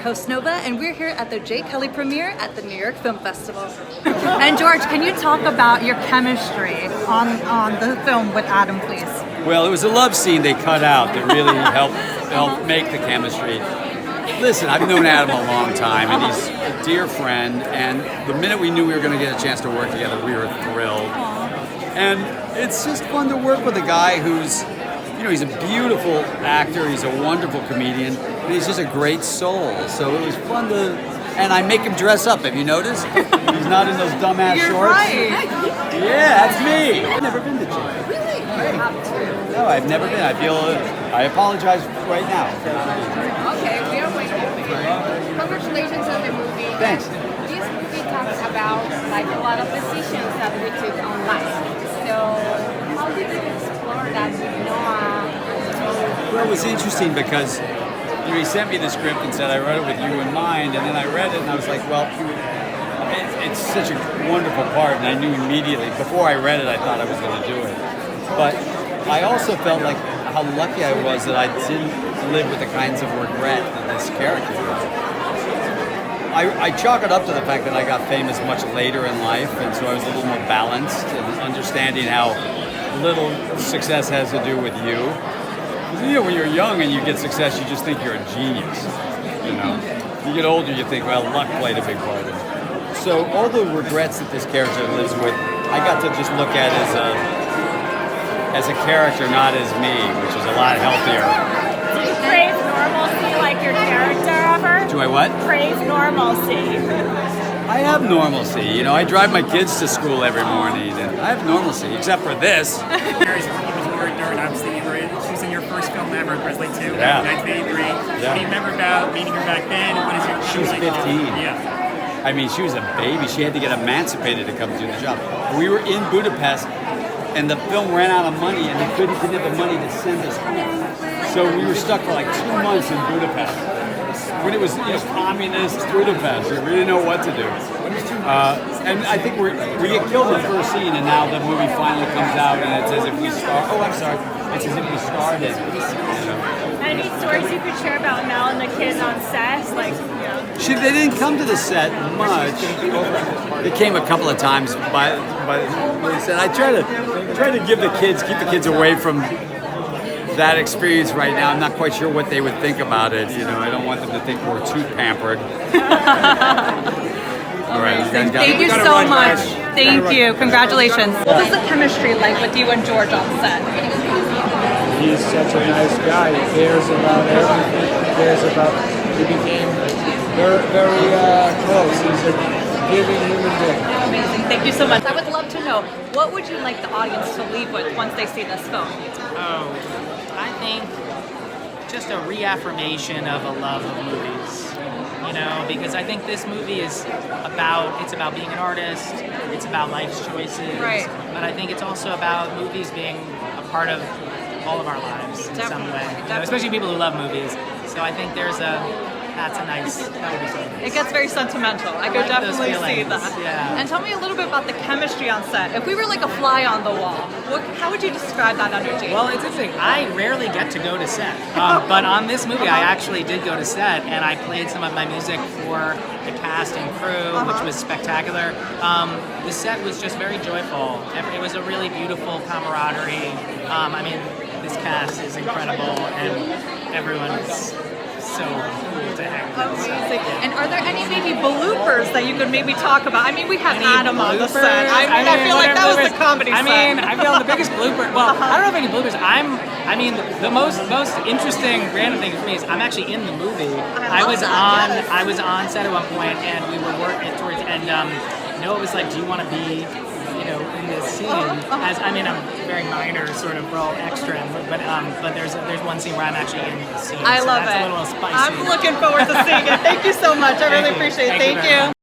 host Nova, and we're here at the J. Kelly premiere at the New York Film Festival. And George, can you talk about your chemistry on the film with Adam, please? Well, it was a love scene they cut out that really helped make the chemistry. Listen, I've known Adam a long time, and he's a dear friend, and the minute we knew we were going to get a chance to work together, we were thrilled. And it's just fun to work with a guy who's, he's a beautiful actor, he's a wonderful comedian, and he's just a great soul. So it was fun to, and I make him dress up, have you noticed? He's not in those dumbass You're shorts. Right. Yeah, that's me. I've never been to jail. Really? No, I've never been. I apologize right now. Okay, we are waiting for you. Congratulations on the movie. Thanks. This movie talks about like a lot of decisions that we took on life. So how did you explore that with Noah? Well, it was interesting because he sent me the script and said I wrote it with you in mind, and then I read it and I was like, well, it's such a wonderful part, and I knew immediately before I read it I thought I was going to do it. But I also felt like how lucky I was that I didn't live with the kinds of regret that this character did. I chalk it up to the fact that I got famous much later in life, and so I was a little more balanced and understanding how little success has to do with you. When you're young and you get success, you just think you're a genius. You get older, you think, well, luck played a big part in it. So all the regrets that this character lives with, I got to just look at as a character, not as me, which is a lot healthier. Do you crave normalcy like your character ever? Do I what? Crave normalcy. I have normalcy. I drive my kids to school every morning, and I have normalcy, except for this. Mary's character, and obviously she was in your first film ever, Grizzly 2, Yeah. 1983. Yeah. What do you remember about meeting her back then? What is your She was 15. Yeah. I mean, she was a baby. She had to get emancipated to come do the job. We were in Budapest, and the film ran out of money, and they didn't have the money to send us home. So we were stuck for like 2 months in Budapest. When it was communist Budapest, we didn't know what to do. And I think we get killed in the first scene, and now the movie finally comes out, and it's as if we start. Oh, I'm sorry. It's as if we started. Any stories you could share about Mel and the kids on set? They didn't come to the set much. They came a couple of times, but they said I try to keep the kids away from that experience right now. I'm not quite sure what they would think about it. I don't want them to think we're too pampered. All right, Thank you so much. Thank you. Congratulations. What was the chemistry like with you and George on set? He's such a nice guy. He cares about everything. He became very, very close. He's a giving human being. Amazing. Thank you so much. I would love to know, what would you like the audience to leave with once they see this film? Oh, I think just a reaffirmation of a love of movies. Because I think this movie is about being an artist, it's about life's choices, right. But I think it's also about movies being a part of all of our lives in some way, especially people who love movies. So I think that would be so nice. It gets very sentimental. I could definitely see that. Yeah. And tell me a little bit about the chemistry on set. If we were like a fly on the wall, how would you describe that energy? Well, it's interesting. I rarely get to go to set, but on this movie, I actually did go to set, and I played some of my music for the cast and crew, which was spectacular. The set was just very joyful. It was a really beautiful camaraderie. This cast is incredible, and everyone's so cool to hang with. Amazing. And are there any maybe bloopers that you could maybe talk about? We have Adam on the set. I feel like that was the comedy set. I feel the biggest blooper. Well, I don't know if any bloopers. The most interesting random thing for me is I'm actually in the movie. I was on set at one point, and we were working towards, and Noah was like, "Do you want to be?" in this scene, as I'm a very minor sort of role extra, but there's one scene where I'm actually in the scene. I love that's it. A little spicy. I'm looking forward to seeing it. Thank you so much. I really appreciate it. Thank you.